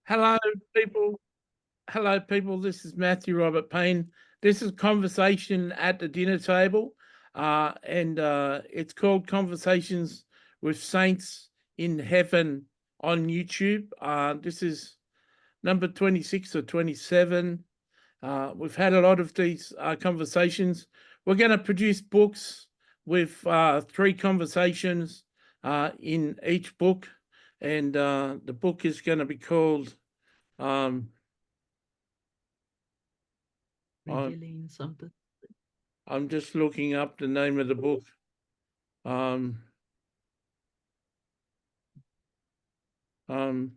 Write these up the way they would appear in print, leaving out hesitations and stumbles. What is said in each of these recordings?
Hello, people. Hello, people. This is Matthew Robert Payne. This is Conversation at the Dinner Table, and it's called Conversations with Saints in Heaven on YouTube. This is number 26 or 27. We've had a lot of these conversations. We're going to produce books with 3 conversations in each book, and the book is going to be called Revealing something. I'm just looking up the name of the book. Um, I'm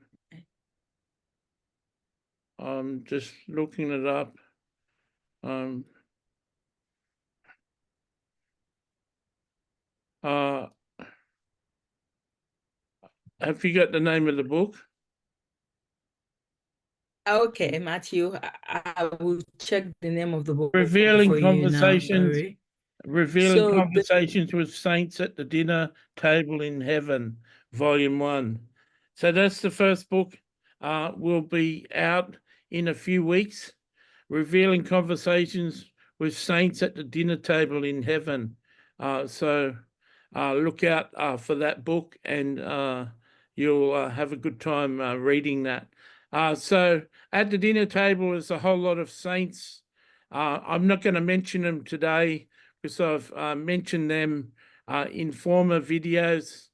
just looking it up. Have you got the name of the book? Okay, Matthew, I will check the name of the book Revealing for you now. Conversations. Sorry. Revealing So Conversations with Saints at the Dinner Table in Heaven, Volume 1. So that's the first book. Will be out in a few weeks. Revealing Conversations with Saints at the Dinner Table in Heaven. So look out for that book, and you'll have a good time reading that. So at the dinner table is a whole lot of saints. I'm not going to mention them today because I've mentioned them in former videos.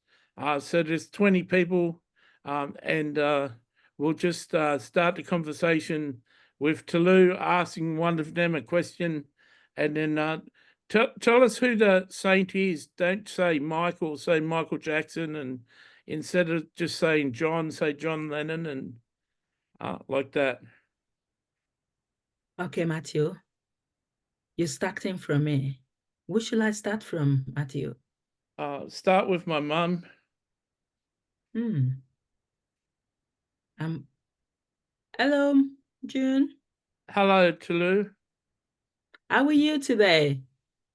So there's 20 people, and we'll just start the conversation with Tulu asking one of them a question, and then tell us who the saint is. Don't say Michael, say Michael Jackson, and instead of just saying John, say John Lennon, and like that. okay, Matthew, you're starting from me. Who should I start from, Matthew? Start with my mum. Hello, June. Hello, Tulu. How are you today?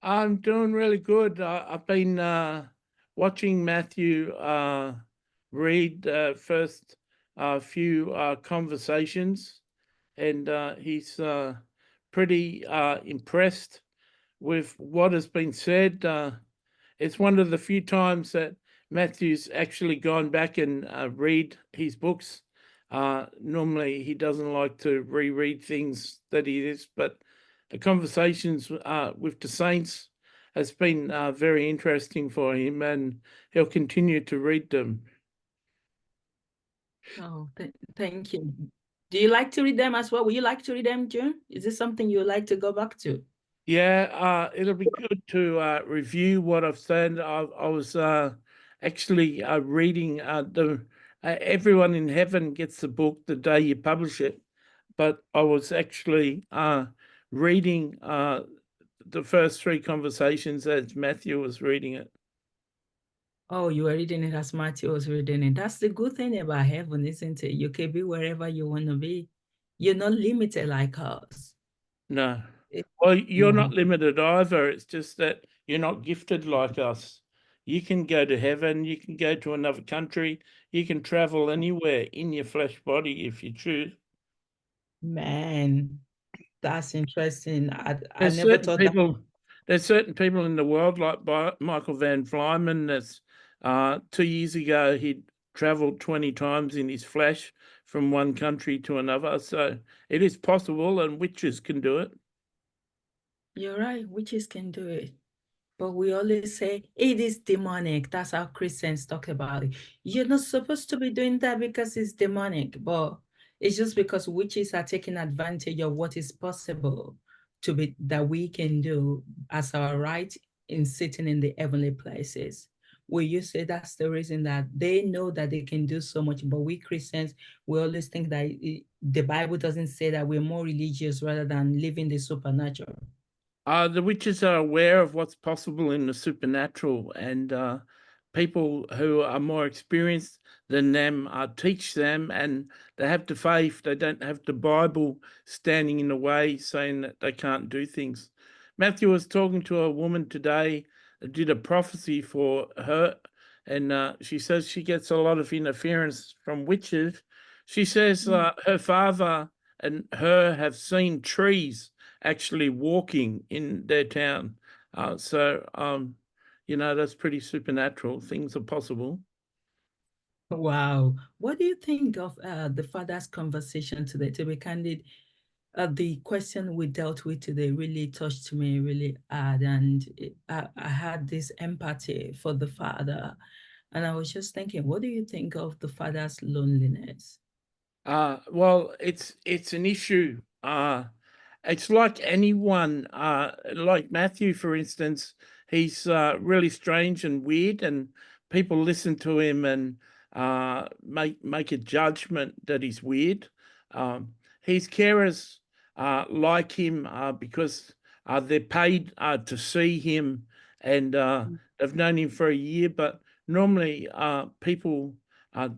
I'm doing really good. I've been watching Matthew read first few conversations, and he's pretty impressed with what has been said. It's one of the few times that Matthew's actually gone back and read his books. Normally, he doesn't like to reread things that he is, but the conversations with the saints has been very interesting for him, and he'll continue to read them. Oh, thank you. Do you like to read them as well? Would you like to read them, June? Is this something you would like to go back to? Yeah, it'll be good to review what I've said. I was actually reading the Everyone in Heaven gets the book the day you publish it, but I was actually reading the first 3 conversations as Matthew was reading it. Oh, you were reading it as Matthew was reading it. That's the good thing about heaven, isn't it? You can be wherever you want to be. You're not limited like us. No. Well, you're not limited either. It's just that you're not gifted like us. You can go to heaven, you can go to another country, you can travel anywhere in your flesh body if you choose. Man, that's interesting. I There's never certain thought that. people, there's certain people in the world like Michael Van Vlymen. That's 2 years ago he'd traveled 20 times in his flesh from one country to another. So it is possible, and witches can do it. You're right, witches can do it. But we always say it is demonic. That's how Christians talk about it. You're not supposed to be doing that because it's demonic, but it's just because witches are taking advantage of what is possible to be that we can do as our right in sitting in the heavenly places. Will you say that's the reason that they know that they can do so much, but we Christians, we always think that the Bible doesn't say that we're more religious rather than living the supernatural. The witches are aware of what's possible in the supernatural, and people who are more experienced than them teach them, and they have the faith. They don't have the Bible standing in the way saying that they can't do things. Matthew was talking to a woman today that did a prophecy for her, and she says she gets a lot of interference from witches. She says her father and her have seen trees actually walking in their town. You know, that's pretty supernatural. Things are possible. Wow. What do you think of the father's conversation today? To be candid, the question we dealt with today really touched me really hard, and I had this empathy for the father. And I was just thinking, what do you think of the father's loneliness? Well, it's an issue. It's like anyone, like Matthew, for instance. He's really strange and weird, and people listen to him and make a judgment that he's weird. His carers like him because they're paid to see him, and they've known him for a year. But normally, people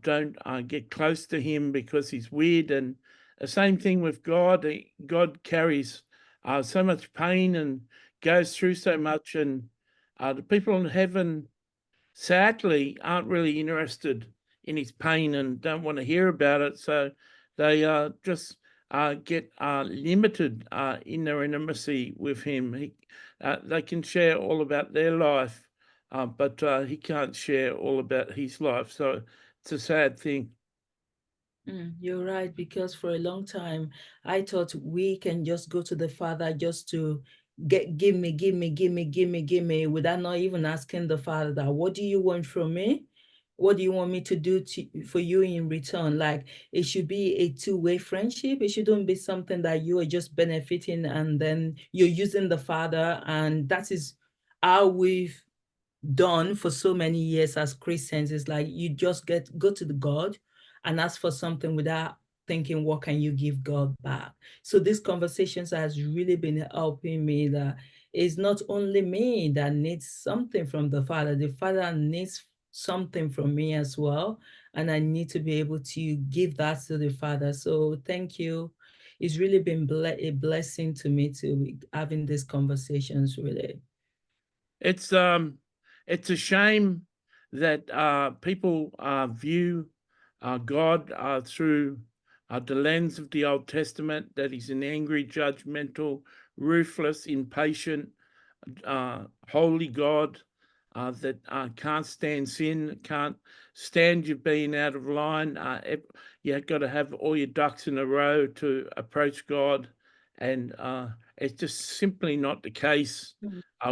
don't get close to him because he's weird. And the same thing with God. God carries so much pain and goes through so much, and the people in heaven sadly aren't really interested in his pain and don't want to hear about it. So they just get limited in their intimacy with him. They can share all about their life, but he can't share all about his life. So it's a sad thing. You're right, because for a long time I thought we can just go to the Father just to give me, give me, give me, give me, give me, without not even asking the Father that, what do you want from me? What do you want me to do for you in return? Like, it should be a two-way friendship. It shouldn't be something that you are just benefiting and then you're using the Father. And that is how we've done for so many years as Christians. Is like you just go to the God and ask for something without thinking, what can you give God back? So these conversations has really been helping me that it's not only me that needs something from the Father needs something from me as well. And I need to be able to give that to the Father. So thank you. It's really been a blessing to me to be having these conversations really. It's a shame that people view God through the lens of the Old Testament, that he's an angry, judgmental, ruthless, impatient, holy God that can't stand sin, can't stand you being out of line. You've got to have all your ducks in a row to approach God, and it's just simply not the case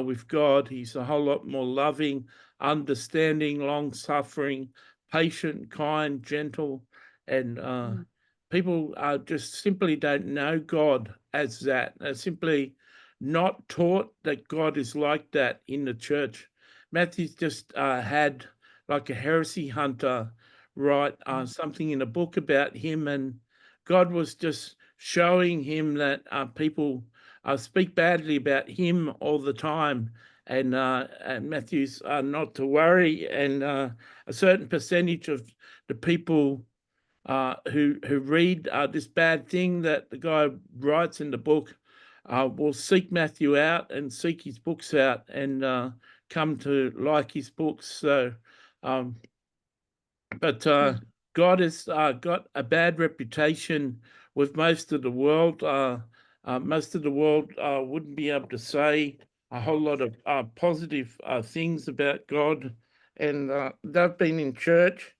with God. He's a whole lot more loving, understanding, long-suffering, patient, kind, gentle, and people just simply don't know God as that. They're simply not taught that God is like that in the church. Matthew's just had like a heresy hunter write something in a book about him, and God was just showing him that people speak badly about him all the time, and Matthew's not to worry, and a certain percentage of the people who read this bad thing that the guy writes in the book will seek Matthew out and seek his books out and come to like his books. So, but God has got a bad reputation with most of the world. Most of the world wouldn't be able to say a whole lot of positive things about God, and they've been in church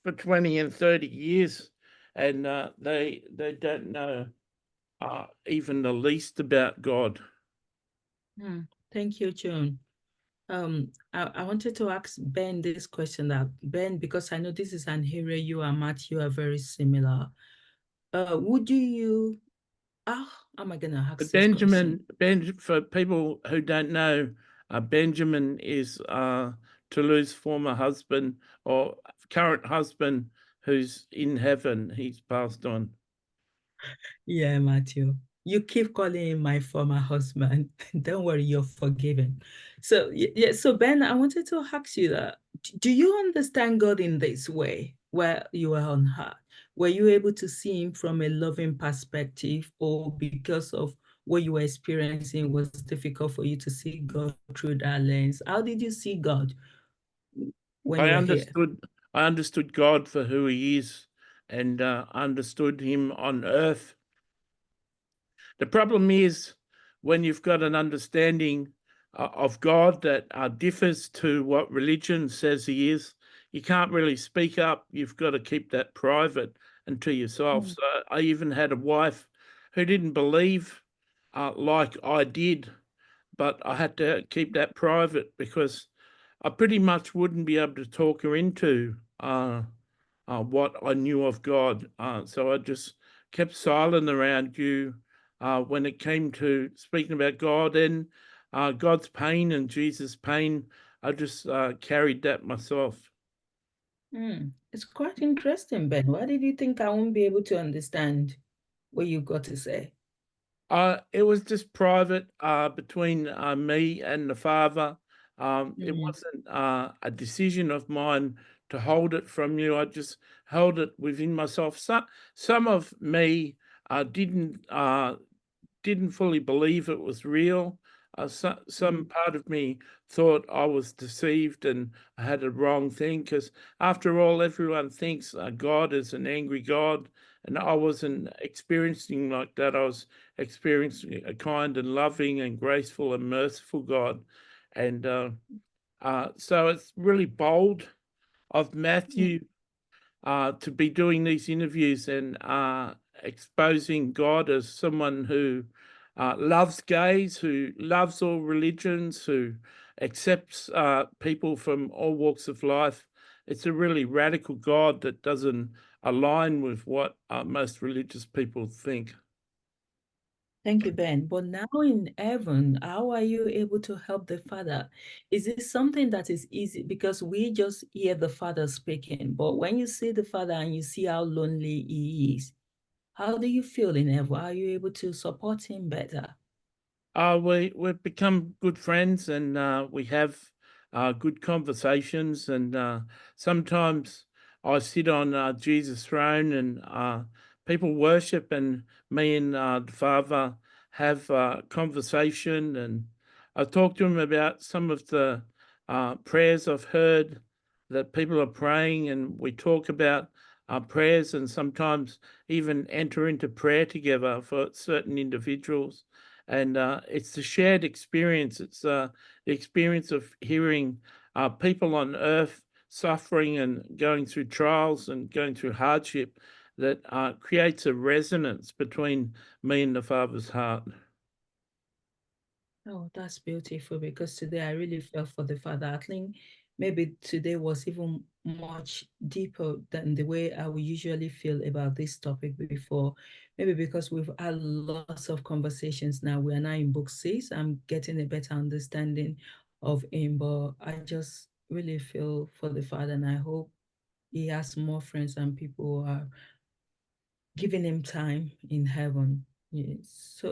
for 20 and 30 years, and they don't know even the least about God. Thank you, John. I wanted to ask Ben this question, that Ben, because I know this is an area you and Matthew are very similar. Would you how am I gonna ask But this question? For people who don't know, Benjamin is Toulouse's former husband or current husband who's in heaven. He's passed on. Yeah, Matthew. You keep calling him my former husband. Don't worry, you're forgiven. So yeah, so Ben, I wanted to ask you that. Do you understand God in this way where you were on earth? Were you able to see him from a loving perspective, or because of what you were experiencing was difficult for you to see God through that lens? How did you see God when I you were here? understood I understood God for who he is, and understood him on earth. The problem is when you've got an understanding of God that differs to what religion says he is, you can't really speak up. You've got to keep that private and to yourself. So I even had a wife who didn't believe like I did, but I had to keep that private because I pretty much wouldn't be able to talk her into what I knew of God. So I just kept silent around you when it came to speaking about God and God's pain and Jesus' pain. I just carried that myself. It's quite interesting, Ben. Why did you think I won't be able to understand what you got to say? It was just private between me and the father. It Mm. wasn't a decision of mine to hold it from you. I just held it within myself. Some of me didn't fully believe it was real. Some part of me thought I was deceived and I had a wrong thing because, after all, everyone thinks God is an angry God, and I wasn't experiencing like that. I was experiencing a kind and loving and graceful and merciful God, and so it's really bold of Matthew to be doing these interviews and exposing God as someone who loves gays, who loves all religions, who accepts people from all walks of life. It's a really radical God that doesn't align with what most religious people think. Thank you, Ben. But now in heaven, how are you able to help the Father? Is it something that is easy? Because we just hear the Father speaking, but when you see the Father and you see how lonely he is, how do you feel in heaven? Are you able to support him better? We've become good friends, and we have good conversations. And sometimes I sit on Jesus' throne, and people worship, and me and the Father have conversation. And I talk to him about some of the prayers I've heard that people are praying, and we talk about prayers, and sometimes even enter into prayer together for certain individuals. And it's the shared experience. It's the experience of hearing people on earth suffering and going through trials and going through hardship that creates a resonance between me and the Father's heart. Oh, that's beautiful because today I really felt for the Father. I think maybe today was even much deeper than the way I would usually feel about this topic before. Maybe because we've had lots of conversations now. We are now in book 6. I'm getting a better understanding of him, but I just really feel for the Father, and I hope he has more friends and people who are giving him time in heaven. Yes.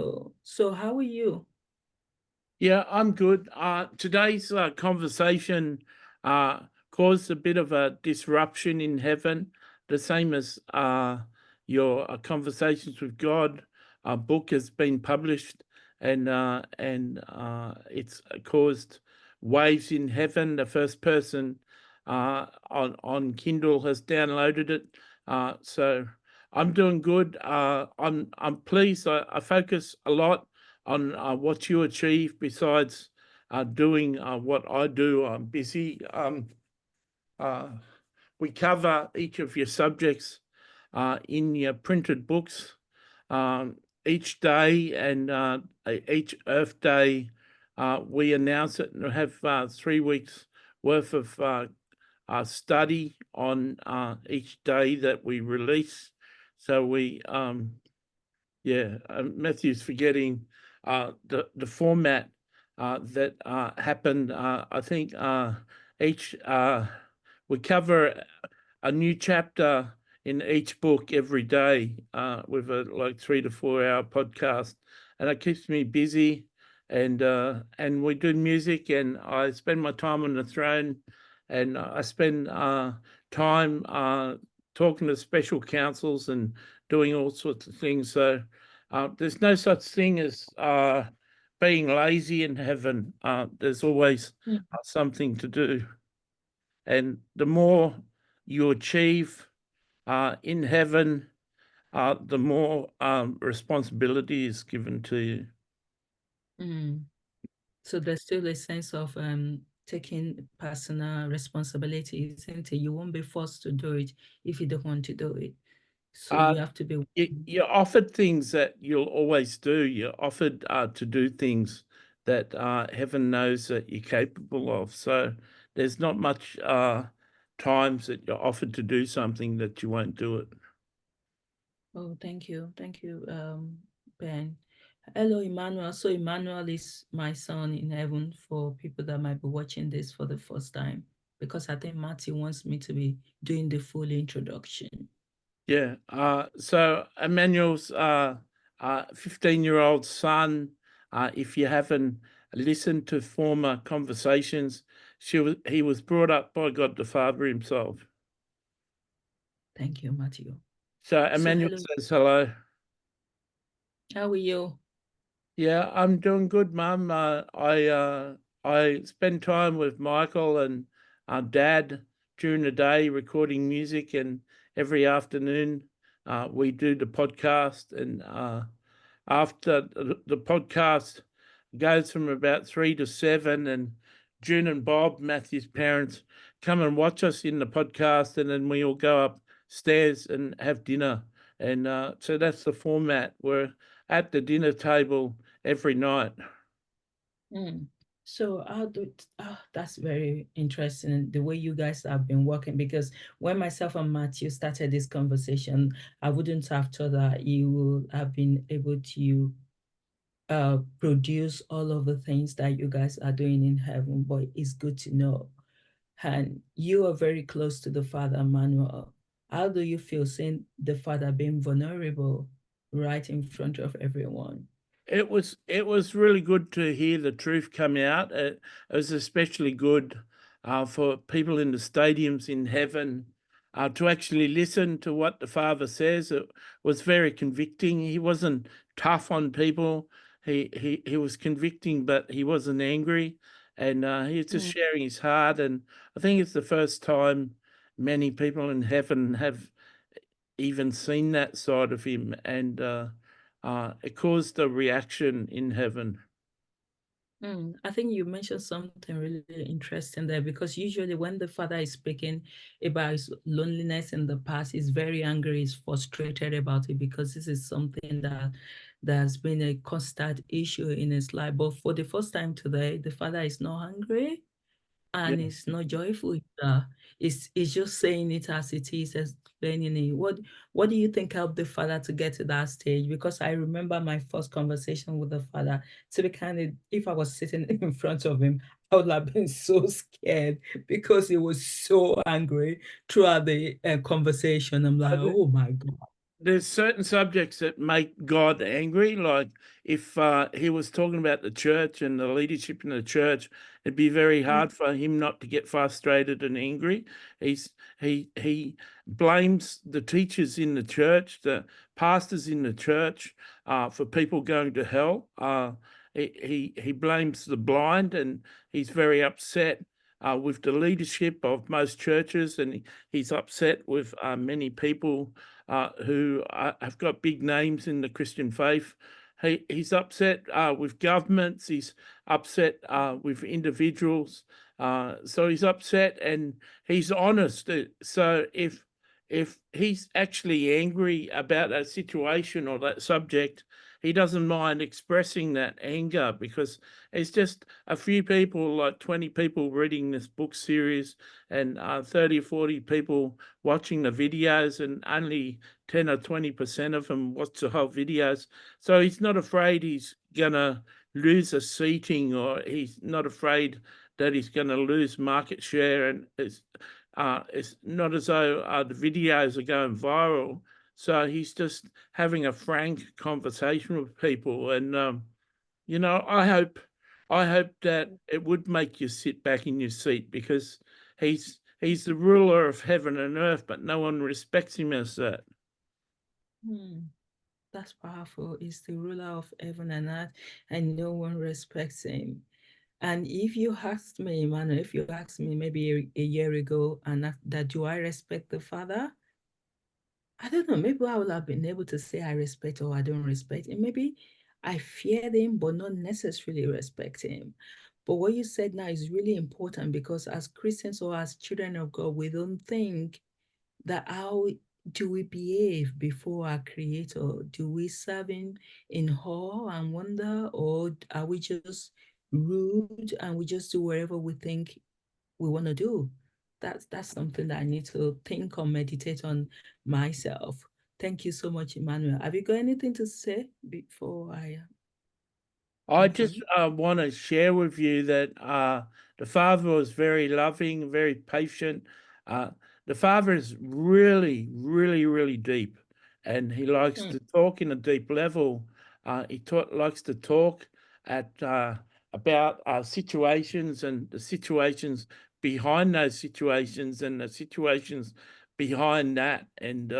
So how are you? Yeah, I'm good. Today's conversation caused a bit of a disruption in heaven, the same as your Conversations with God book has been published, and it's caused waves in heaven. The first person on Kindle has downloaded it, so I'm doing good. I'm pleased. I focus a lot on what you achieve besides doing what I do. I'm busy. Uh, we cover each of your subjects in your printed books each day, and each Earth Day we announce it and have 3 weeks worth of study on each day that we release. So Matthew's forgetting the format that happened. I think each we cover a new chapter in each book every day with a like 3 to 4 hour podcast, and it keeps me busy. And we do music, and I spend my time on the throne, and I spend time talking to special councils and doing all sorts of things. So there's no such thing as being lazy in heaven. There's always something to do. And the more you achieve, in heaven, the more responsibility is given to you. So there's still a sense of taking personal responsibility, isn't it? You won't be forced to do it if you don't want to do it. So you have to be. You're offered things that you'll always do. You're offered to do things that heaven knows that you're capable of. So there's not much times that you're offered to do something that you won't do it. Oh, thank you. Thank you, Ben. Hello, Emmanuel. So Emmanuel is my son in heaven for people that might be watching this for the first time, because I think Matthew wants me to be doing the full introduction. Yeah. So Emmanuel's 15-year-old son, if you haven't listened to former conversations, he was brought up by God the Father himself. Thank you, Matthew. So So Emmanuel hello, says hello. how are you? Yeah, I'm doing good, Mum. I spend time with Michael and Dad during the day recording music, and every afternoon we do the podcast. And after the podcast goes from about 3 to 7, and June and Bob, Matthew's parents, come and watch us in the podcast, and then we all go upstairs and have dinner. And so that's the format. We're at the dinner table every night. So that's very interesting, the way you guys have been working, because when myself and Matthew started this conversation, I wouldn't have thought that you would have been able to produce all of the things that you guys are doing in heaven, but it's good to know. And you are very close to the Father, Manuel. How do you feel seeing the Father being vulnerable right in front of everyone? It was really good to hear the truth come out. It was especially good for people in the stadiums in heaven to actually listen to what the Father says. It was very convicting. He wasn't tough on people. He was convicting, but he wasn't angry, and he was just sharing his heart. And I think it's the first time many people in heaven have even seen that side of him, and it caused a reaction in heaven. I think you mentioned something really interesting there, because usually when the father is speaking about his loneliness in the past, he's very angry, he's frustrated about it, because this is something that has been a constant issue in his life. But for the first time today, the father is not angry Yeah. and it's not joyful. It's just saying it as it is, explaining it. What do you think helped the father to get to that stage? Because I remember my first conversation with the father. To be candid, if I was sitting in front of him, I would have been so scared, because he was so angry throughout the conversation. I'm like, oh my God. There's certain subjects that make God angry. Like if he was talking about the church and the leadership in the church, it'd be very hard for him not to get frustrated and angry. He blames the teachers in the church, the pastors in the church, for people going to hell. He blames the blind, and he's very upset with the leadership of most churches, and he's upset with many people who have got big names in the Christian faith. He's upset with governments. He's upset with individuals. So he's upset, and he's honest. So if he's actually angry about that situation or that subject, he doesn't mind expressing that anger, because it's just a few people, like 20 people reading this book series, and 30 or 40 people watching the videos, and only 10 or 20% of them watch the whole videos. So he's not afraid he's going to lose a seating, or he's not afraid that he's going to lose market share. And it's not as though the videos are going viral. So he's just having a frank conversation with people. And, I hope that it would make you sit back in your seat, because he's the ruler of heaven and earth, but no one respects him as that. That's powerful. He's the ruler of heaven and earth, and no one respects him. And if you asked me, Emmanuel, if you asked me maybe a year ago, and that do I respect the Father? I don't know, maybe I would have been able to say I respect or I don't respect him. Maybe I fear him, but not necessarily respect him. But what you said now is really important because as Christians or as children of God, we don't think that how do we behave before our creator? Do we serve him in awe and wonder, or are we just rude and we just do whatever we think we want to do? That's something that I need to think or meditate on myself. Thank you so much, Emmanuel. Have you got anything to say before I I just conclude? want to share with you that the Father was very loving, very patient. Uh, the Father is really, really, really deep, and he likes Mm, to talk in a deep level. Likes to talk at about situations and the situations behind those situations and the situations behind that. And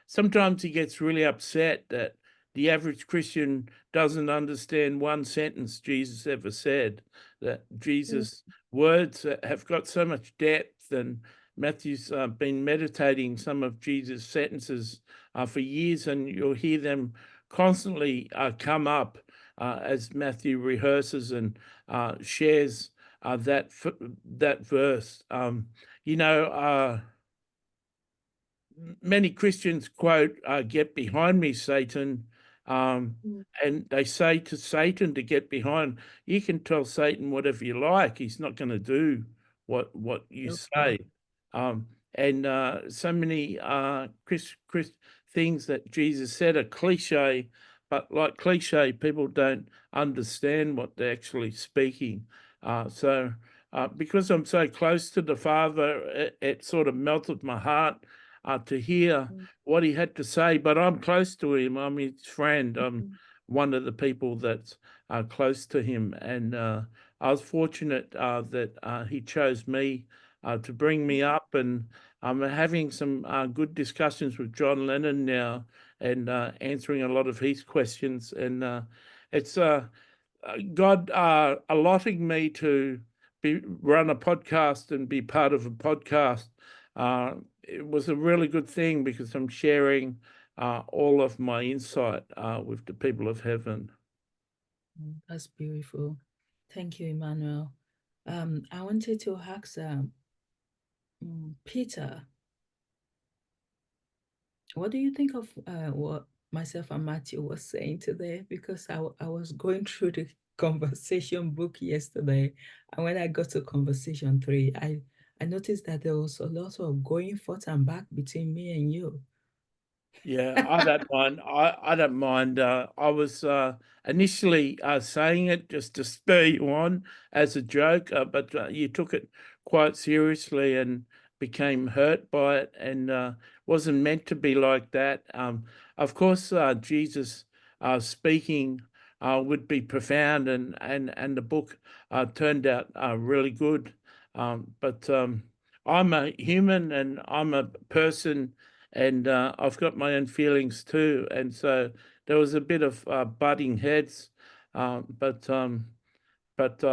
sometimes he gets really upset that the average Christian doesn't understand one sentence Jesus ever said, that mm, Jesus' words have got so much depth. And Matthew's been meditating some of Jesus' sentences for years, and you'll hear them constantly come up as Matthew rehearses and shares that verse. You know, many Christians quote, "Get behind me, Satan," um, mm. and they say to Satan to get behind. You can tell Satan whatever you like; he's not going to do what you Okay. say. And so many things that Jesus said are cliche, but like cliche, people don't understand what they're actually speaking. So. Because I'm so close to the Father, it sort of melted my heart to hear Mm, what he had to say. But I'm close to him. I'm his friend. I'm mm, one of the people that's close to him. And I was fortunate that he chose me to bring me up. And I'm having some good discussions with John Lennon now and answering a lot of his questions. And it's God allotting me to run a podcast and be part of a podcast. It was a really good thing because I'm sharing all of my insight with the people of heaven. That's beautiful. Thank you, Emmanuel. I wanted to ask Peter, what do you think of what myself and Matthew was saying today? Because I was going through the conversation book yesterday, and when I got to conversation three, I noticed that there was a lot of going forth and back between me and you. Yeah, I don't mind. I don't mind. I was initially saying it just to spur you on as a joke, but you took it quite seriously and became hurt by it, and wasn't meant to be like that. Of course, Jesus speaking would be profound, and the book turned out really good. But I'm a human, and I'm a person, and I've got my own feelings too. And so there was a bit of butting heads, uh, but um, but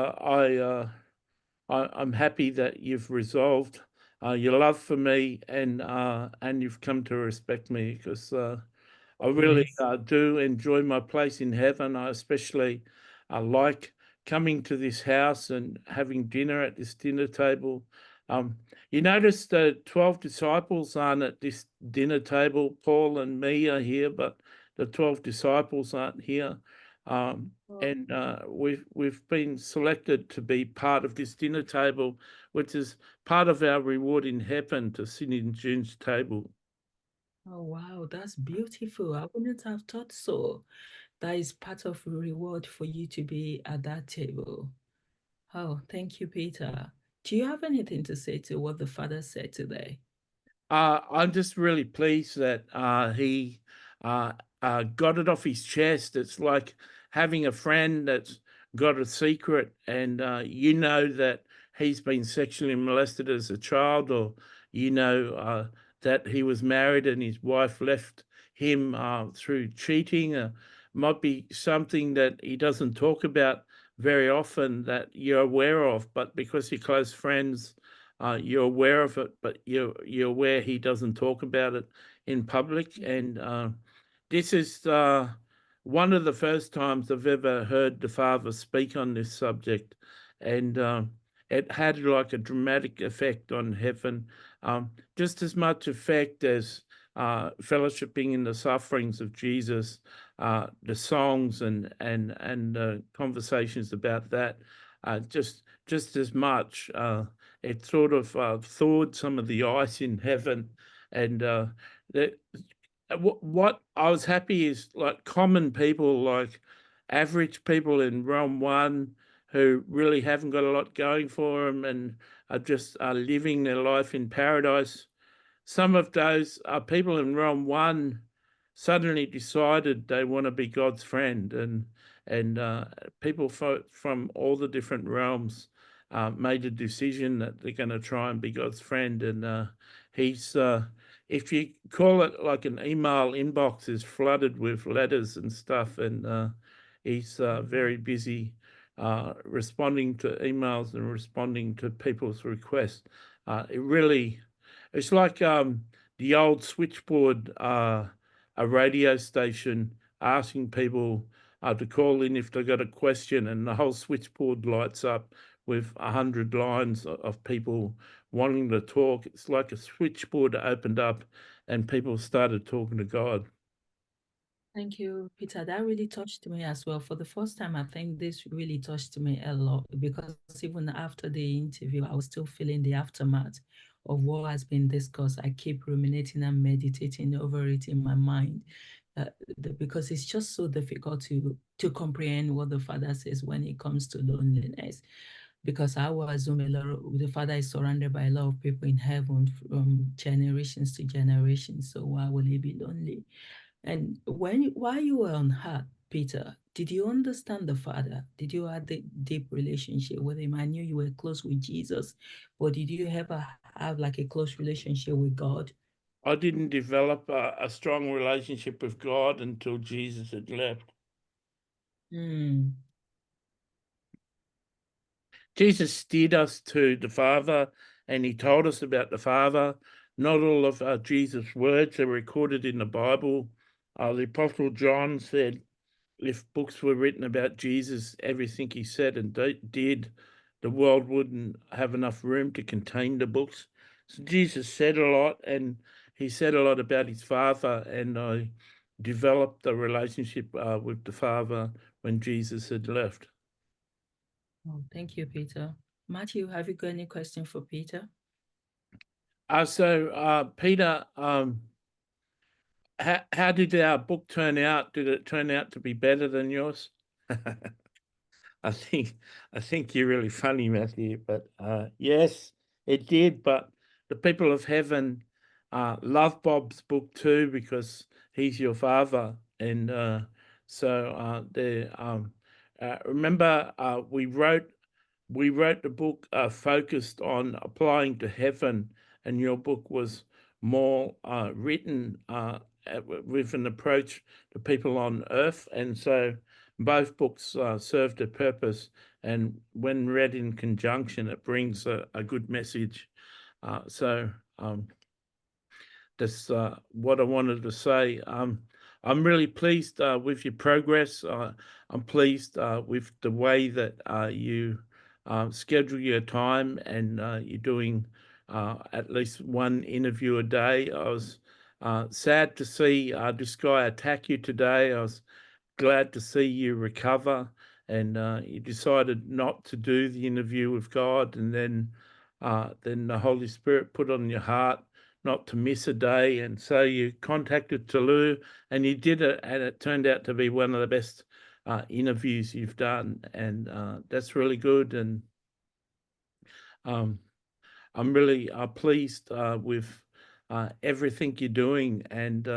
I'm happy that you've resolved your love for me, and you've come to respect me because I really Yes. do enjoy my place in heaven. I especially like coming to this house and having dinner at this dinner table. Um, you notice the 12 disciples aren't at this dinner table. Paul and me are here, but the 12 disciples aren't here. Um, Oh, and we've been selected to be part of this dinner table, which is part of our reward in heaven to sit in June's table. oh, wow, that's beautiful. I wouldn't have thought so. That is part of the reward for you to be at that table. Oh, thank you, Peter. Do you have anything to say to what the father said today? I'm just really pleased that he uh, got it off his chest. It's like having a friend that's got a secret, and you know that he's been sexually molested as a child, or you know that he was married and his wife left him through cheating. Might be something that he doesn't talk about very often that you're aware of, but because you're close friends, you're aware of it, but you're aware he doesn't talk about it in public, and this is one of the first times I've ever heard the Father speak on this subject, and it had like a dramatic effect on heaven, just as much effect as fellowshipping in the sufferings of Jesus, the songs and conversations about that, just as much. It sort of thawed some of the ice in heaven, and what I was happy is like common people, like average people in realm one who really haven't got a lot going for them and are just living their life in paradise. Some of those people in realm one suddenly decided they want to be God's friend, and people from all the different realms made a decision that they're going to try and be God's friend. And he's if you call it like an email inbox is flooded with letters and stuff, and he's very busy responding to emails and responding to people's requests. It's like the old switchboard, a radio station asking people to call in if they've got a question, and the whole switchboard lights up with 100 lines of people wanting to talk. It's like a switchboard opened up and people started talking to God. Thank you, Peter. That really touched me as well. For the first time, I think this really touched me a lot because even after the interview, I was still feeling the aftermath of what has been discussed. I keep ruminating and meditating over it in my mind because it's just so difficult to comprehend what the Father says when it comes to loneliness. Because I will assume the Father is surrounded by a lot of people in heaven from generations to generations. So why will he be lonely? And while you were on earth, Peter, did you understand the Father? Did you have the deep relationship with him? I knew you were close with Jesus, but did you ever have like a close relationship with God? I didn't develop a strong relationship with God until Jesus had left. Hmm. Jesus steered us to the Father, and he told us about the Father. Not all of Jesus' words are recorded in the Bible. The Apostle John said if books were written about Jesus, everything he said and did, the world wouldn't have enough room to contain the books. So Jesus said a lot, and he said a lot about his Father, and I developed a relationship with the Father when Jesus had left. Oh, thank you, Peter. Matthew, have you got any question for Peter? Peter, how did our book turn out? Did it turn out to be better than yours? I think you're really funny, Matthew. But yes, it did. But the people of heaven love Bob's book too because he's your father, and remember we wrote the book focused on applying to heaven, and your book was more written with an approach to people on earth. And so both books served a purpose, and when read in conjunction, it brings a good message. That's what I wanted to say. I'm really pleased with your progress. I'm pleased with the way that you schedule your time, and you're doing at least one interview a day. I was sad to see this guy attack you today. I was glad to see you recover, and you decided not to do the interview with God, and then the Holy Spirit put on your heart not to miss a day, and so you contacted Toulouse, and you did it, and it turned out to be one of the best interviews you've done, and that's really good. And um, I'm really pleased with everything you're doing, and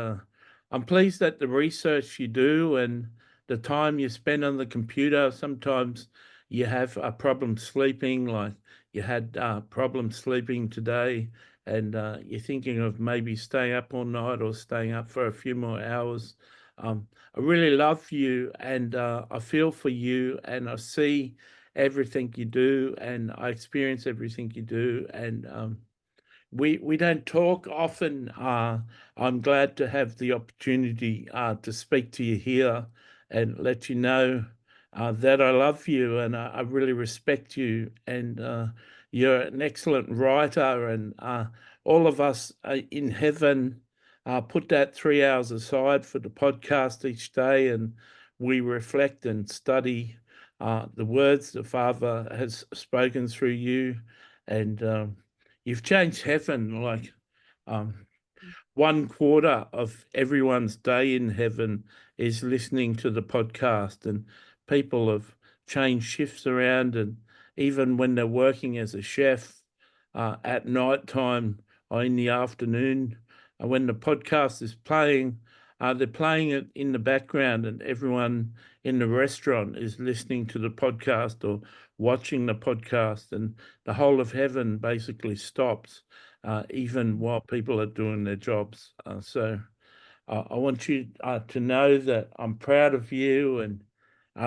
I'm pleased that the research you do and the time you spend on the computer. Sometimes you have a problem sleeping, like you had problems sleeping today, and you're thinking of maybe staying up all night or staying up for a few more hours. I really love you, and I feel for you, and I see everything you do, and I experience everything you do, and we don't talk often. I'm glad to have the opportunity to speak to you here and let you know that I love you and I really respect you. And you're an excellent writer, and all of us in heaven put that 3 hours aside for the podcast each day, and we reflect and study the words the Father has spoken through you. And you've changed heaven. Like 1/4 of everyone's day in heaven is listening to the podcast, and people have changed shifts around. And even when they're working as a chef at night time or in the afternoon, when the podcast is playing, they're playing it in the background, and everyone in the restaurant is listening to the podcast or watching the podcast, and the whole of heaven basically stops, even while people are doing their jobs. So I want you to know that I'm proud of you. And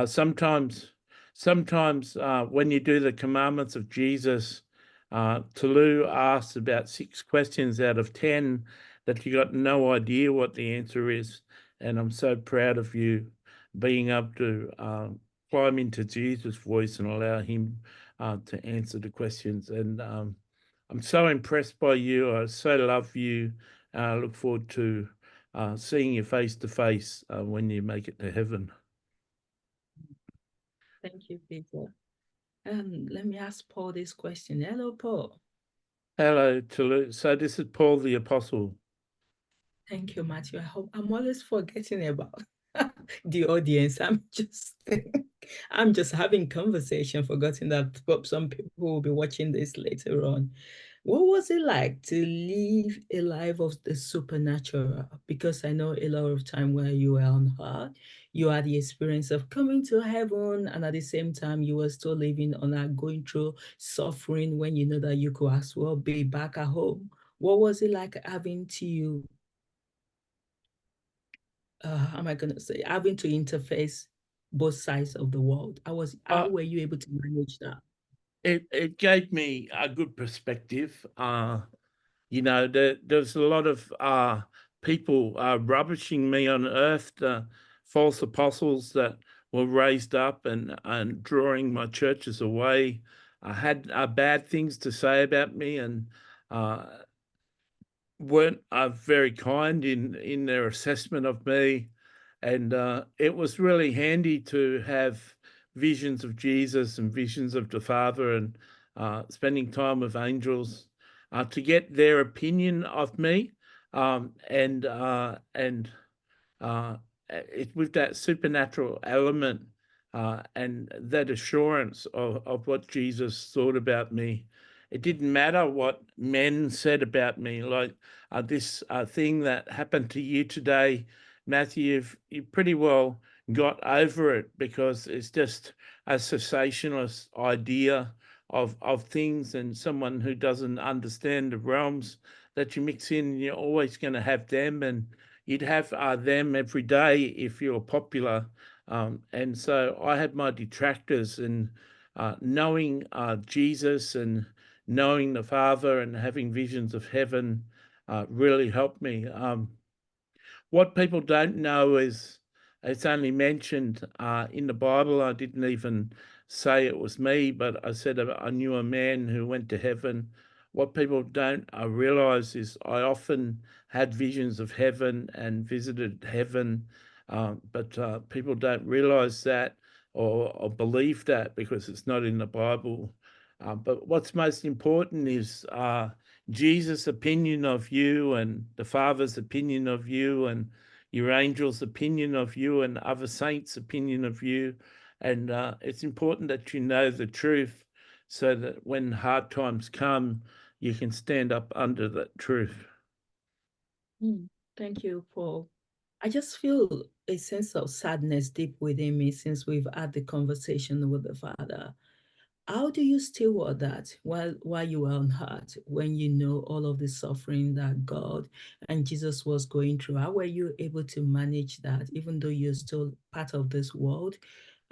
sometimes when you do the commandments of Jesus, Tulu asks about 6 questions out of 10 that you got no idea what the answer is. And I'm so proud of you being able to climb into Jesus' voice and allow him to answer the questions. And I'm so impressed by you. I so love you. I look forward to seeing you face to face when you make it to heaven. Thank you, Peter. Let me ask Paul this question. Hello, Paul. Hello, Tulu. So this is Paul the Apostle. Thank you, Matthew. I hope I'm always forgetting about the audience. I'm just having conversation, forgetting that some people will be watching this later on. What was it like to live a life of the supernatural? Because I know a lot of time where you were on earth, you had the experience of coming to heaven, and at the same time, you were still living on that, going through suffering when you know that you could as well be back at home. What was it like having to how am I gonna say, having to interface both sides of the world? How were you able to manage that? It gave me a good perspective. There's a lot of people rubbishing me on earth, false apostles that were raised up and drawing my churches away. I had bad things to say about me, and weren't very kind in their assessment of me. And it was really handy to have visions of Jesus and visions of the Father, and spending time with angels to get their opinion of me, and with that supernatural element and that assurance of what Jesus thought about me. It didn't matter what men said about me, like this thing that happened to you today, Matthew. You pretty well got over it, because it's just a cessationist idea of things, and someone who doesn't understand the realms that you mix in. You're always going to have them, and you'd have them every day if you're popular. And so I had my detractors, and knowing Jesus and knowing the Father and having visions of heaven really helped me. What people don't know is it's only mentioned in the Bible. I didn't even say it was me, but I said I knew a man who went to heaven. What people don't realize is I often had visions of heaven and visited heaven, but people don't realize that or believe that because it's not in the Bible. But what's most important is Jesus' opinion of you, and the Father's opinion of you, and your angel's opinion of you, and other saints' opinion of you. And it's important that you know the truth, so that when hard times come, you can stand up under that truth. Thank you, Paul. I just feel a sense of sadness deep within me since we've had the conversation with the Father. How do you steward that while you were on earth, when you know all of the suffering that God and Jesus was going through? How were you able to manage that, even though you're still part of this world?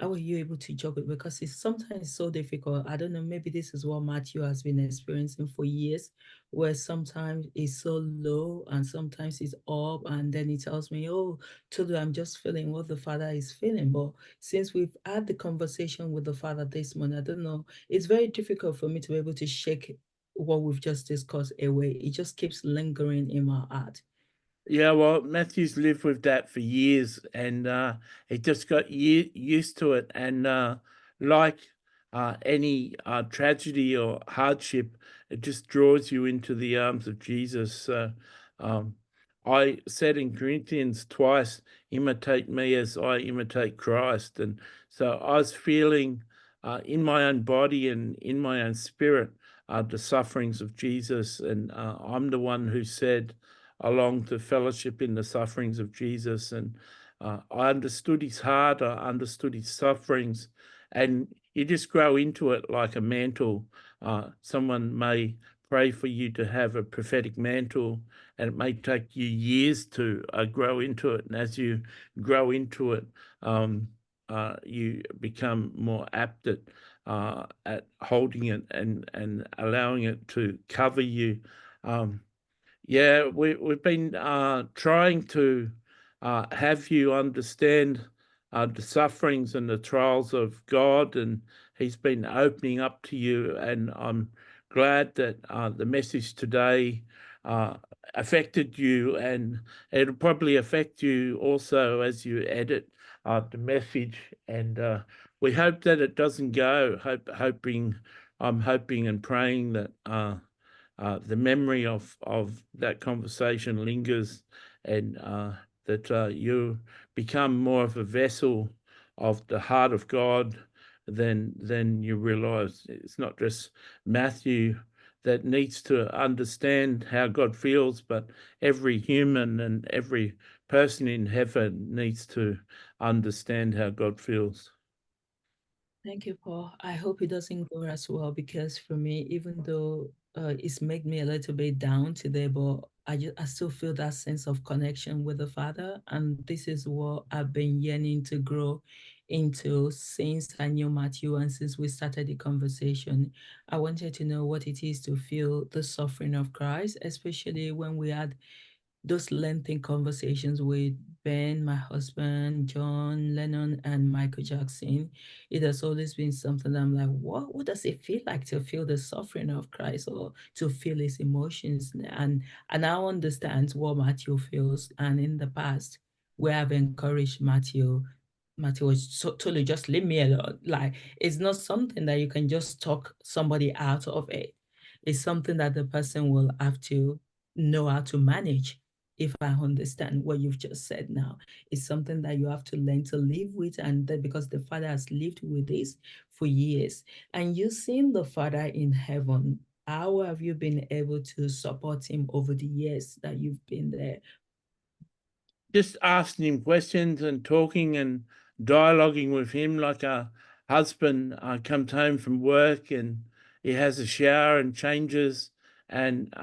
How were you able to juggle? Because it's sometimes so difficult. I don't know, maybe this is what Matthew has been experiencing for years, where sometimes it's so low and sometimes it's up, and then he tells me, oh, today I'm just feeling what the Father is feeling. But since we've had the conversation with the Father this morning, I don't know, it's very difficult for me to be able to shake what we've just discussed away. It just keeps lingering in my heart. Yeah, well, Matthew's lived with that for years, and he just got used to it. And like any tragedy or hardship, it just draws you into the arms of Jesus. So um, I said in Corinthians twice, imitate me as I imitate Christ. And so I was feeling in my own body and in my own spirit the sufferings of Jesus. And I'm the one who said, I long to fellowship in the sufferings of Jesus. And I understood his heart, I understood his sufferings, and you just grow into it like a mantle. Someone may pray for you to have a prophetic mantle, and it may take you years to grow into it. And as you grow into it, you become more apt at holding it and allowing it to cover you. Yeah, we've been trying to have you understand the sufferings and the trials of God, and He's been opening up to you. And I'm glad that the message today affected you, and it'll probably affect you also as you edit the message. And we hope that it doesn't go. I'm hoping and praying that. The memory of that conversation lingers, and that you become more of a vessel of the heart of God than you realize. It's not just Matthew that needs to understand how God feels, but every human and every person in heaven needs to understand how God feels. Thank you, Paul. I hope it doesn't go as well because for me, even though it's made me a little bit down today, but I still feel that sense of connection with the Father, and this is what I've been yearning to grow into since I knew Matthew and since we started the conversation. I wanted to know what it is to feel the suffering of Christ, especially when we had those lengthy conversations with Ben, my husband, John Lennon, and Michael Jackson. It has always been something I'm like, what does it feel like to feel the suffering of Christ or to feel his emotions? And now understand what Matthew feels. And in the past, we have encouraged Matthew was totally just leave me alone. Like it's not something that you can just talk somebody out of it. It's something that the person will have to know how to manage. If I understand what you've just said now, it's something that you have to learn to live with, and that because the Father has lived with this for years, and you've seen the Father in heaven. How have you been able to support him over the years that you've been there? Just asking him questions and talking and dialoguing with him like a husband comes home from work and he has a shower and changes and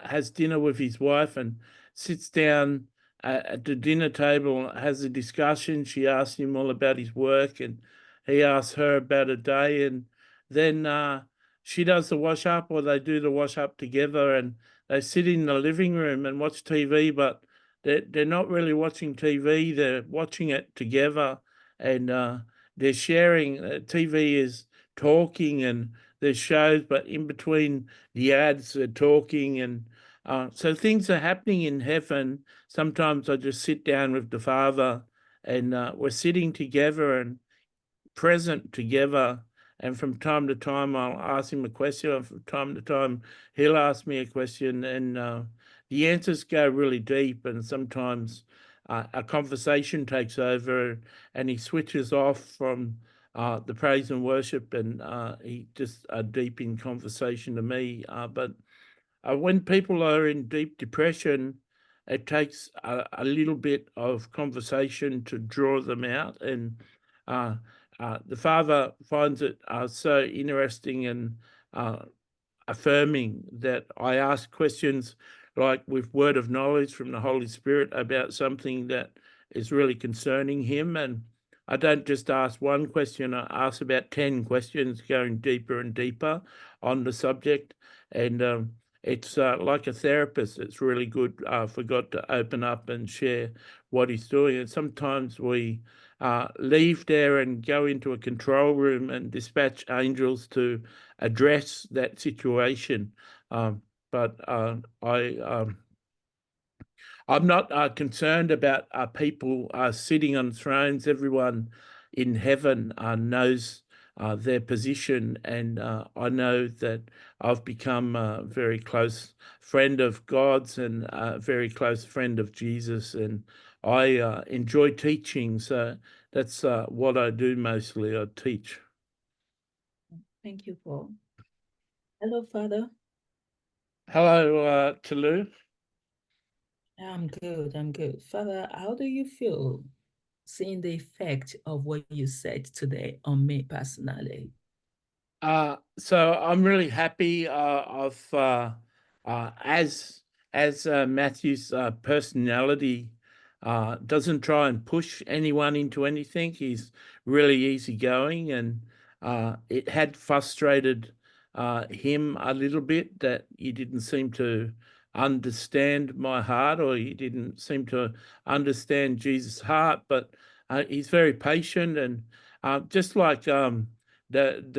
has dinner with his wife and sits down at the dinner table, has a discussion. She asks him all about his work and he asks her about a day, and then she does the wash up, or they do the wash up together, and they sit in the living room and watch TV, but they're not really watching TV. They're watching it together, and they're sharing. TV is talking, and there's shows, but in between the ads, they're talking, and so things are happening in heaven. Sometimes I just sit down with the Father, and we're sitting together and present together. And from time to time, I'll ask him a question. And from time to time, he'll ask me a question. And the answers go really deep. And sometimes a conversation takes over and he switches off from the praise and worship, and he just deep in conversation to me. But when people are in deep depression, it takes a little bit of conversation to draw them out. And uh, the Father finds it so interesting and affirming that I ask questions like with word of knowledge from the Holy Spirit about something that is really concerning him. And I don't just ask one question, I ask about 10 questions, going deeper and deeper on the subject. And it's like a therapist. It's really good for God to open up and share what he's doing. And sometimes we leave there and go into a control room and dispatch angels to address that situation. But I'm not concerned about people sitting on thrones. Everyone in heaven knows their position, and I know that I've become a very close friend of God's and a very close friend of Jesus, and I enjoy teaching. So that's what I do mostly. I teach. Thank you, Paul. Hello, Father. Hello, Tulu. I'm good. I'm good. Father, how do you feel seeing the effect of what you said today on me personally? So I'm really happy of as Matthew's personality doesn't try and push anyone into anything. He's really easygoing, and it had frustrated him a little bit that he didn't seem to understand my heart, or he didn't seem to understand Jesus' heart. But he's very patient, and just like the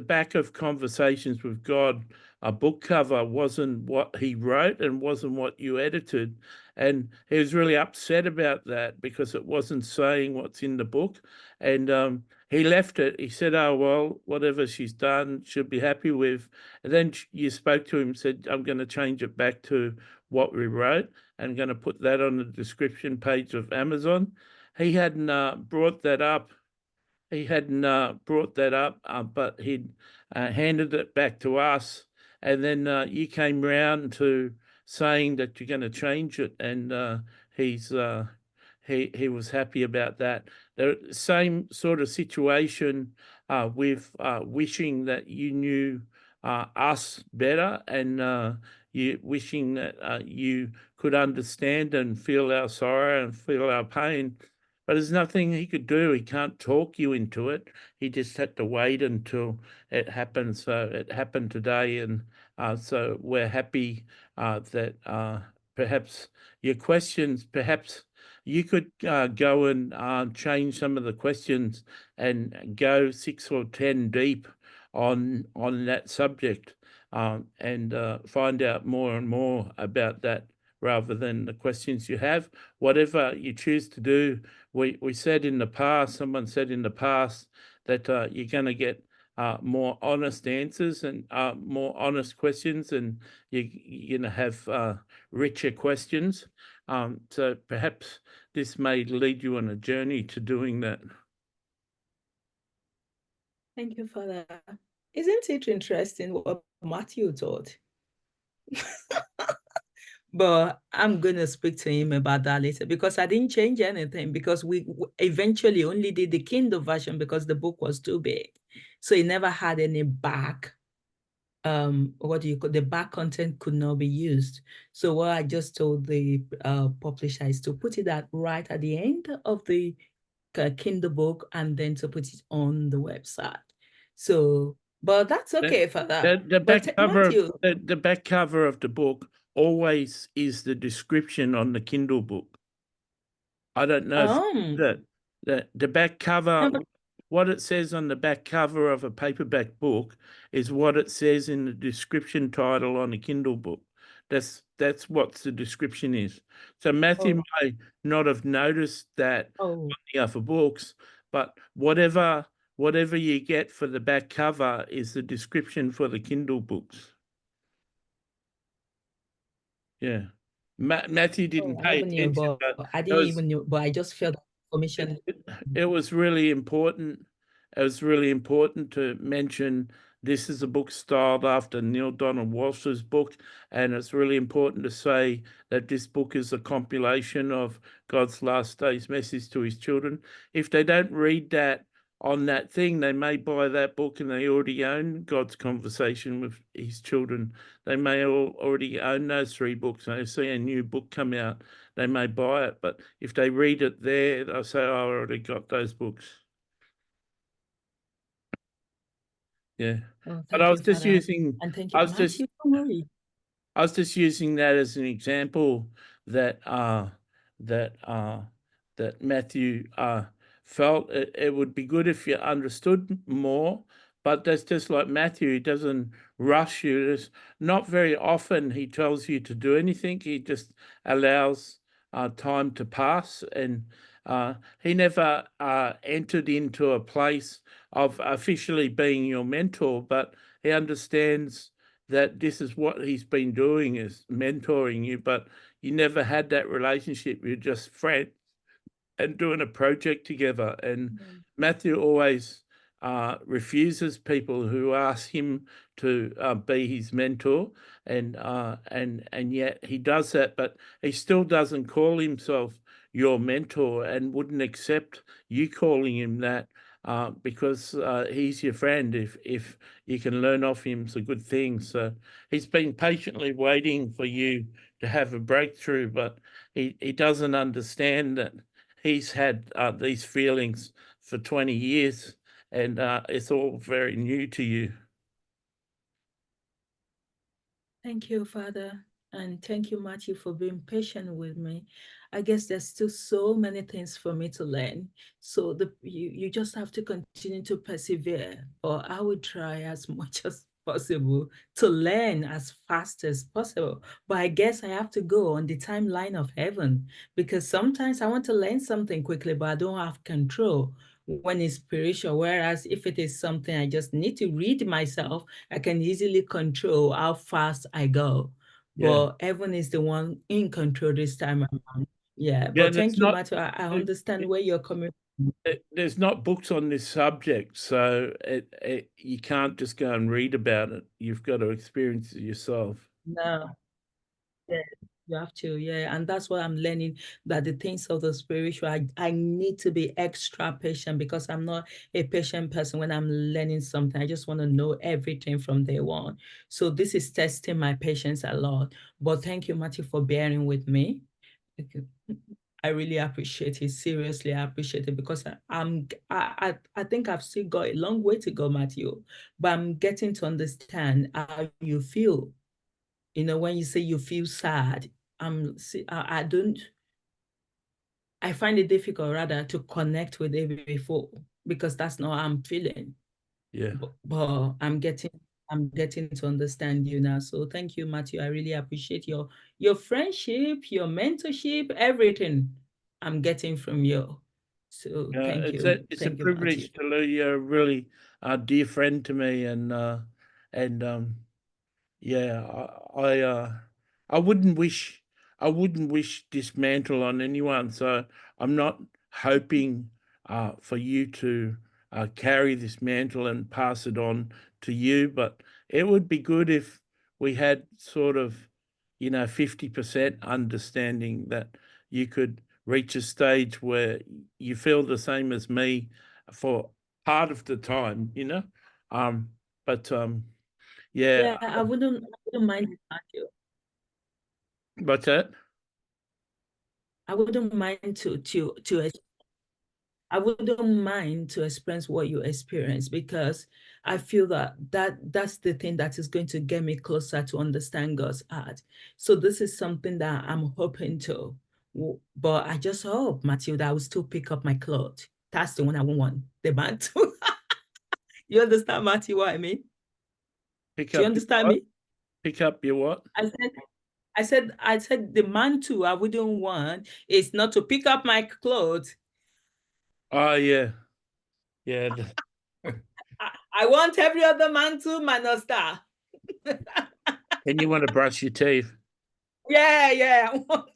back of Conversations with God, a book cover wasn't what he wrote and wasn't what you edited. And he was really upset about that because it wasn't saying what's in the book. And he left it. He said, oh, well, whatever she's done, she'll be happy with. And then you spoke to him, said, I'm going to change it back to what we wrote and going to put that on the description page of Amazon. He hadn't brought that up. He hadn't brought that up, but he'd handed it back to us. And then you came round to saying that you're going to change it, and he's he was happy about that. The same sort of situation with wishing that you knew us better, and you wishing that you could understand and feel our sorrow and feel our pain. But there's nothing he could do. He can't talk you into it. He just had to wait until it happened. So it happened today, and so we're happy that perhaps your questions, perhaps you could go and change some of the questions and go 6 or 10 deep on that subject, and find out more and more about that rather than the questions you have. Whatever you choose to do, we said in the past, someone said in the past that you're going to get more honest answers and more honest questions, and you're going to have richer questions. So perhaps this may lead you on a journey to doing that. Thank you, Father. Isn't it interesting what Matthew taught? But I'm going to speak to him about that later because I didn't change anything because we eventually only did the Kindle version because the book was too big. So it never had any back. What do you call the back content could not be used. So what I just told the publisher is to put it right at the end of the Kindle book and then to put it on the website. So, but that's okay for that. The back But cover Matthew, of the back cover of the book always is the description on the Kindle book. I don't know if the back cover, what it says on the back cover of a paperback book is what it says in the description title on a Kindle book. That's what the description is. So Matthew may not have noticed that on the other books, but whatever you get for the back cover is the description for the Kindle books. Yeah. Matthew didn't pay attention, but I didn't even know, but I just felt information. It was really important. It was really important to mention this is a book styled after Neil Donald Walsh's book, and it's really important to say that this book is a compilation of God's last days message to his children. If they don't read that on that thing, they may buy that book and they already own God's conversation with his children. They may already own those 3 books. They see a new book come out, they may buy it. But if they read it there, they'll say, oh, I already got those books. Yeah. Oh, But I thank you, was just Father. using, And thank you, I was just Matthew. Don't worry. I was just using that as an example that that uh, that Matthew felt it would be good if you understood more. But that's just like Matthew; he doesn't rush you. There's not very often he tells you to do anything. He just allows time to pass, and he never entered into a place of officially being your mentor, but he understands that this is what he's been doing, is mentoring you, but you never had that relationship. You're just friends and doing a project together. And Mm. Matthew always refuses people who ask him to be his mentor, and yet he does that, but he still doesn't call himself your mentor and wouldn't accept you calling him that. Because he's your friend. If you can learn off him, it's a good thing. So he's been patiently waiting for you to have a breakthrough, but he doesn't understand that he's had these feelings for 20 years, and it's all very new to you. Thank you, Father. And thank you, Matthew, for being patient with me. I guess there's still so many things for me to learn. So you just have to continue to persevere, or I will try as much as possible to learn as fast as possible. But I guess I have to go on the timeline of heaven, because sometimes I want to learn something quickly, but I don't have control when it's spiritual. Whereas if it is something I just need to read myself, I can easily control how fast I go. Yeah. But heaven is the one in control this time around. Yeah. Yeah, But thank you, Matthew. I it, understand where you're coming from. there's not books on this subject, so you can't just go and read about it. You've got to experience it yourself. No. Yeah, you have to, yeah. And that's what I'm learning, that the things of the spiritual, I need to be extra patient, because I'm not a patient person when I'm learning something. I just want to know everything from day one. So this is testing my patience a lot. But thank you, Matthew, for bearing with me. Thank you. I really appreciate it. Seriously, I appreciate it, because I think I've still got a long way to go, Matthew. But I'm getting to understand how you feel. When you say you feel sad, I don't, I find it difficult rather to connect with it before, because that's not how I'm feeling. Yeah. But I'm getting to understand you now. So thank you, Matthew. I really appreciate your friendship, your mentorship, everything I'm getting from you. So thank you. It's a Thank you, Matthew. privilege to know you're a really dear friend to me, and yeah, I I wouldn't wish this mantle on anyone. So I'm not hoping for you to carry this mantle and pass it on to you, but it would be good if we had sort of, 50% understanding, that you could reach a stage where you feel the same as me for part of the time. Um, but yeah. Yeah, I wouldn't mind, Matthew. What's that? I wouldn't mind I wouldn't mind to experience what you experience, because I feel that's the thing that is going to get me closer to understand God's heart. So this is something that I'm hoping to. But I just hope, Matthew, that I will still pick up my clothes. That's the one I want, the mantle. You understand, Matthew, what I mean? Pick Do you up your understand what? me? Pick up your what? I said the mantle I wouldn't want is not to pick up my clothes. Oh yeah, yeah. I want every other mantle minus that. And you want to brush your teeth? Yeah, yeah. I want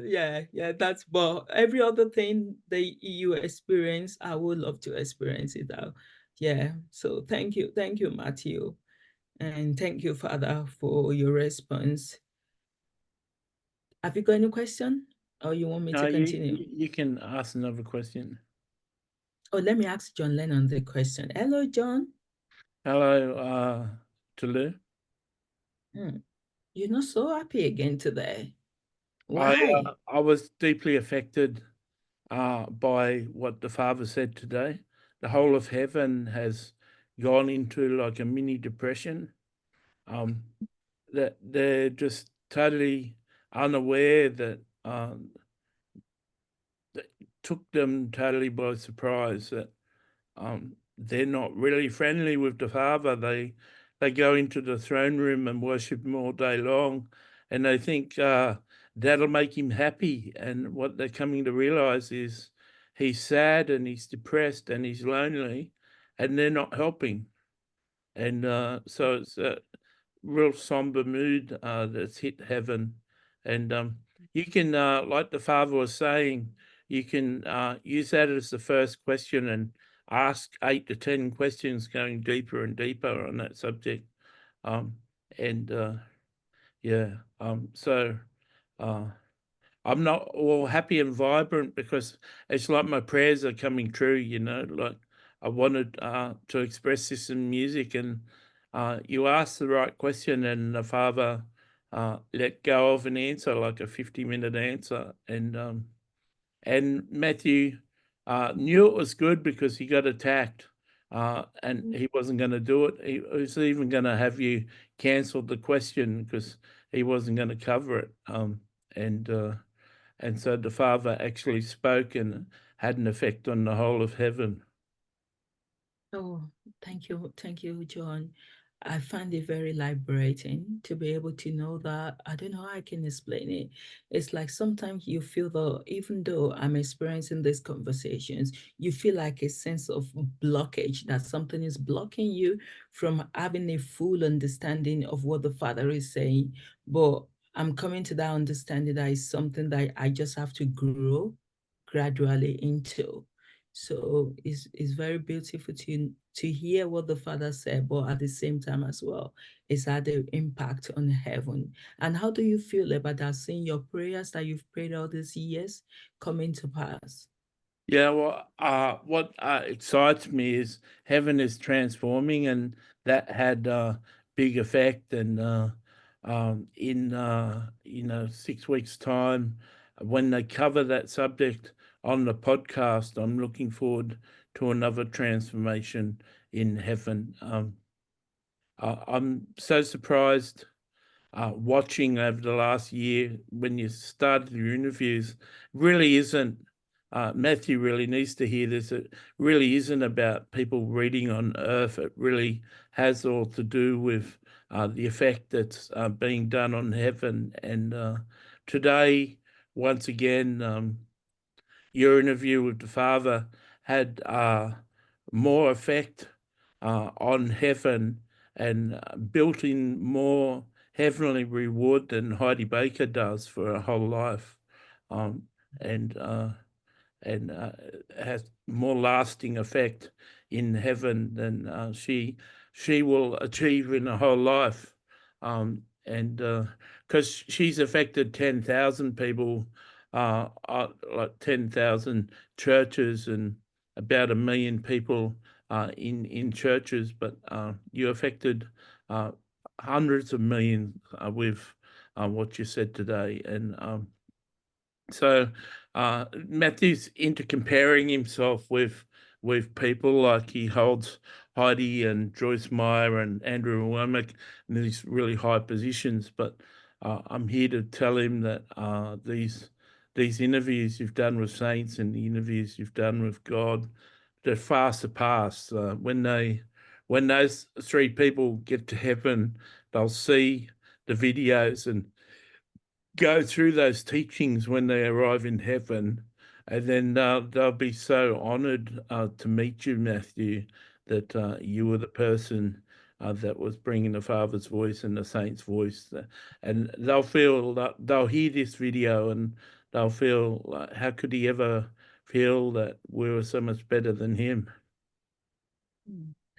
yeah, yeah, that's, but every other thing that you experience, I would love to experience it out. Yeah. So thank you, Matthew. And thank you, Father, for your response. Have you got any question? Or you want me No, to you continue? you can ask another question. Oh, let me ask John Lennon the question. Hello, John. Hello, Tulu. Hmm. You're not so happy again today. I Why? I was deeply affected by what the father said today. the whole of heaven has gone into like a mini depression. That they're just totally unaware that that took them totally by surprise, that they're not really friendly with the Father. They go into the throne room and worship him all day long, and they think that'll make him happy. And what they're coming to realize is he's sad and he's depressed and he's lonely, and they're not helping. And so it's a real somber mood that's hit heaven. And you can, like the Father was saying, you can use that as the first question and ask 8 to 10 questions going deeper and deeper on that subject. And yeah, so I'm not all happy and vibrant because it's like my prayers are coming true, you know, like I wanted to express this in music, and you ask the right question and the Father let go of an answer, like a 50-minute answer. And Matthew knew it was good because he got attacked and he wasn't going to do it. He was even going to have you cancel the question because he wasn't going to cover it. And so the Father actually spoke and had an effect on the whole of heaven. Oh, thank you, John. I find it very liberating to be able to know that. I don't know how I can explain it. It's like sometimes you feel that even though I'm experiencing these conversations, you feel like a sense of blockage, that something is blocking you from having a full understanding of what the Father is saying. But I'm coming to that understanding that is something that I just have to grow gradually into. So it's very beautiful to hear what the Father said, but at the same time as well, it's had an impact on heaven. And how do you feel about that, seeing your prayers that you've prayed all these years coming to pass? Yeah, well, what excites me is heaven is transforming, and that had big effect. And in 6 weeks' time, when they cover that subject on the podcast, I'm looking forward to another transformation in heaven. I'm so surprised watching over the last year when you started your interviews really isn't. Matthew really needs to hear this. It really isn't about people reading on earth. It really has all to do with the effect that's being done on heaven. And today, once again, your interview with the Father had more effect on heaven and built in more heavenly reward than Heidi Baker does for her whole life, um, and uh, and has more lasting effect in heaven than she will achieve in her whole life, and because she's affected 10,000 people, like 10,000 churches and about 1 million people in churches, but you affected uh, hundreds of millions with what you said today. And so Matthew's into comparing himself with people like he holds Heidi and Joyce Meyer and Andrew Womack in these really high positions. But I'm here to tell him that these interviews you've done with saints and the interviews you've done with God, they're far surpassed. When those 3 people get to heaven, they'll see the videos and go through those teachings when they arrive in heaven, and then they'll be so honored to meet you, Matthew, that you were the person that was bringing the Father's voice and the Saint's voice. And they'll feel that they'll hear this video and they'll feel like, how could he ever feel that we were so much better than him?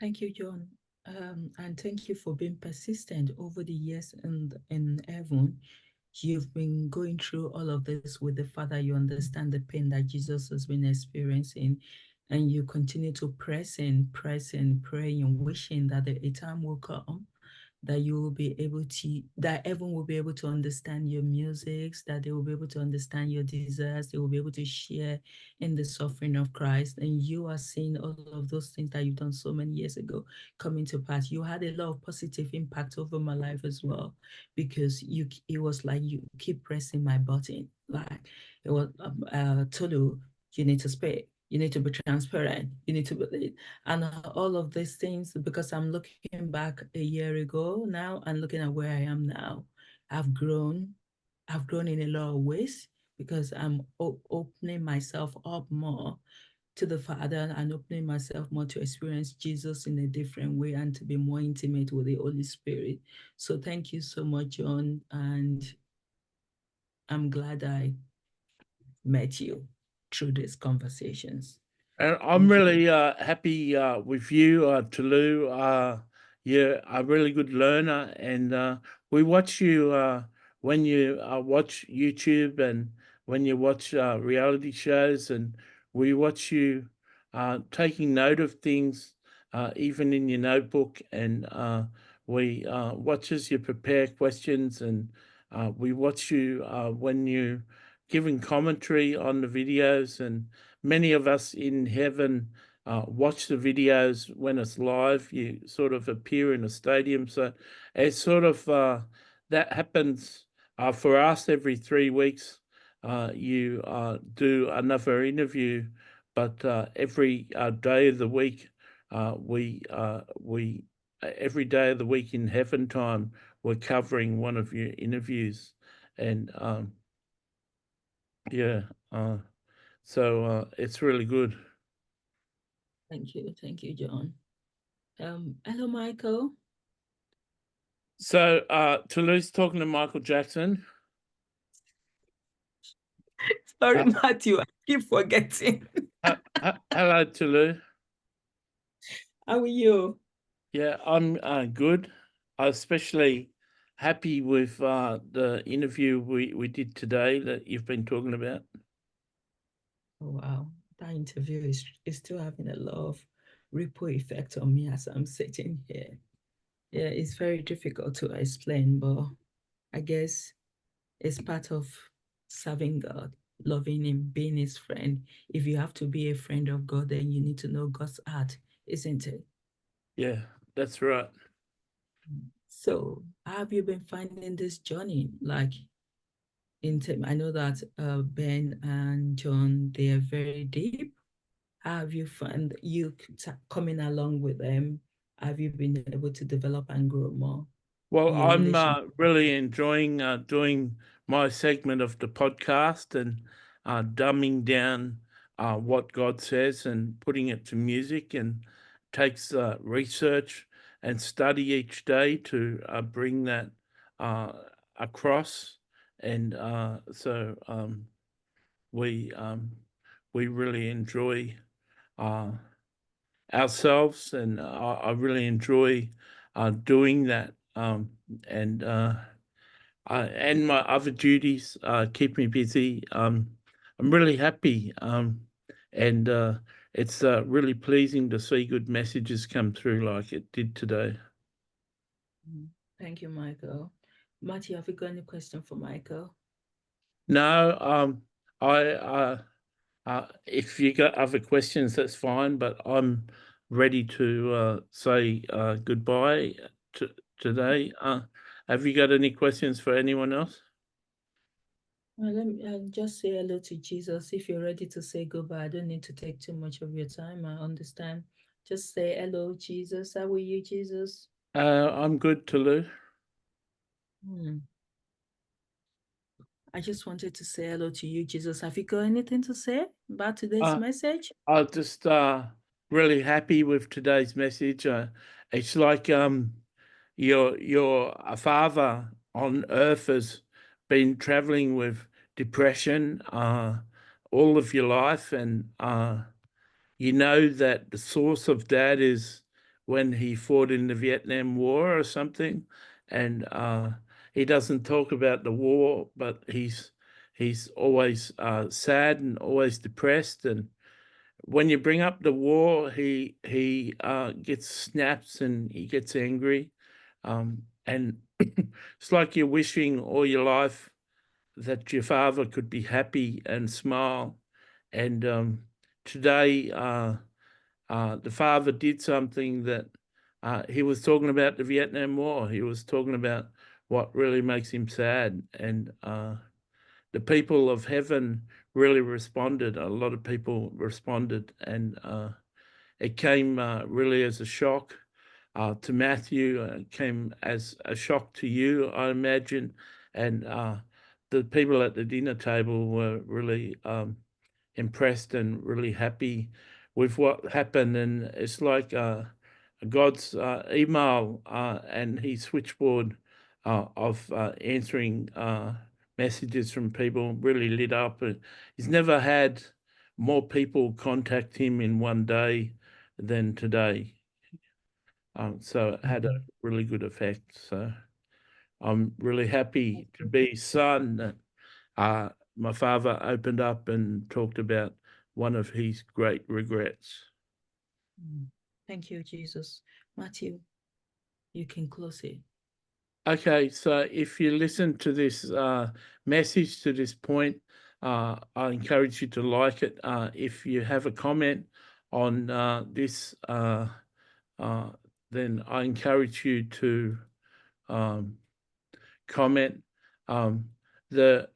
Thank you, John. And thank you for being persistent over the years in heaven. You've been going through all of this with the Father. You understand the pain that Jesus has been experiencing, and you continue to press in, praying, wishing that a time will come that you will be able to, that everyone will be able to understand your musics, that they will be able to understand your desires, they will be able to share in the suffering of Christ. And you are seeing all of those things that you've done so many years ago coming to pass. You had a lot of positive impact over my life as well, because it was like you keep pressing my button. Like it was Tolu, you need to speak. You need to be transparent. You need to be, and all of these things, because I'm looking back a year ago now and looking at where I am now. I've grown. I've grown in a lot of ways because I'm opening myself up more to the Father and opening myself more to experience Jesus in a different way and to be more intimate with the Holy Spirit. So thank you so much, John. And I'm glad I met you through these conversations. And I'm Thank you. really happy with you, Tulu. You're a really good learner, and we watch you when you watch YouTube and when you watch reality shows, and we watch you taking note of things, even in your notebook, and we watch as you prepare questions, and we watch you when you giving commentary on the videos, and many of us in heaven watch the videos when it's live. You sort of appear in a stadium. So it's sort of that happens for us every 3 weeks. You do another interview, but every day of the week, we every day of the week in heaven time, we're covering one of your interviews, and yeah. So it's really good. Thank you. Thank you, John. Hello, Michael. So Toulouse talking to Michael Jackson. Sorry, Matthew, I keep forgetting. Hello, Toulouse. How are you? Yeah, I'm good. I'm especially happy with the interview we did today that you've been talking about. Oh, wow. That interview is still having a lot of ripple effect on me as I'm sitting here. Yeah, it's very difficult to explain, but I guess it's part of serving God, loving Him, being His friend. If you have to be a friend of God, then you need to know God's heart, isn't it? Yeah, that's right. So, how have you been finding this journey? Like, I know that Ben and John, they are very deep. How have you found you coming along with them? Have you been able to develop and grow more Well, in your I'm relationship? really enjoying doing my segment of the podcast and dumbing down what God says and putting it to music, and takes research and study each day to bring that uh, across. And we we really enjoy uh, ourselves, and I really enjoy doing that. And my other duties keep me busy. I'm really happy, and it's really pleasing to see good messages come through like it did today. Thank you, Michael. Matthew, have you got any question for Michael? No, I if you got other questions, that's fine, but I'm ready to say goodbye today. Have you got any questions for anyone else? Well, let me just say hello to Jesus. If you're ready to say goodbye, I don't need to take too much of your time. I understand. Just say hello, Jesus. How are you, Jesus? I'm good, Tulu. Hmm. I just wanted to say hello to you, Jesus. Have you got anything to say about today's Uh, message? I'm just really happy with today's message. It's like your father on earth has been traveling with depression all of your life, and you know that the source of that is when he fought in the Vietnam War or something, and he doesn't talk about the war, but he's always sad and always depressed. And when you bring up the war, he gets snaps and he gets angry. And it's like you're wishing all your life that your father could be happy and smile. And today, the father did something that he was talking about the Vietnam War. He was talking about what really makes him sad. And the people of heaven really responded. A lot of people responded. And it came really as a shock to Matthew. It came as a shock to you, I imagine. And the people at the dinner table were really impressed and really happy with what happened. And it's like God's email and his switchboard of answering messages from people really lit up. He's never had more people contact him in one day than today. So it had a really good effect. So I'm really happy to be son. My father opened up and talked about one of his great regrets. Thank you, Jesus. Matthew, you can close it. Okay, so if you listen to this message to this point, I encourage you to like it. If you have a comment on this, then I encourage you to comment. The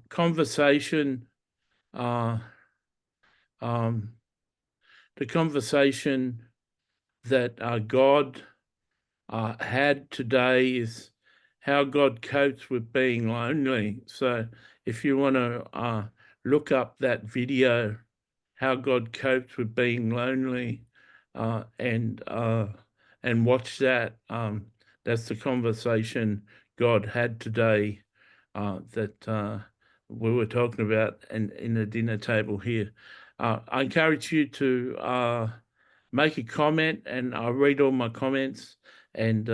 conversation, that God had today is how God copes with being lonely. So if you want to look up that video, how God copes with being lonely, and watch that. That's the conversation God had today that we were talking about in the dinner table here. I encourage you to make a comment, and I'll read all my comments. And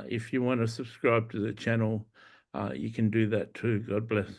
if you want to subscribe to the channel, you can do that too. God bless.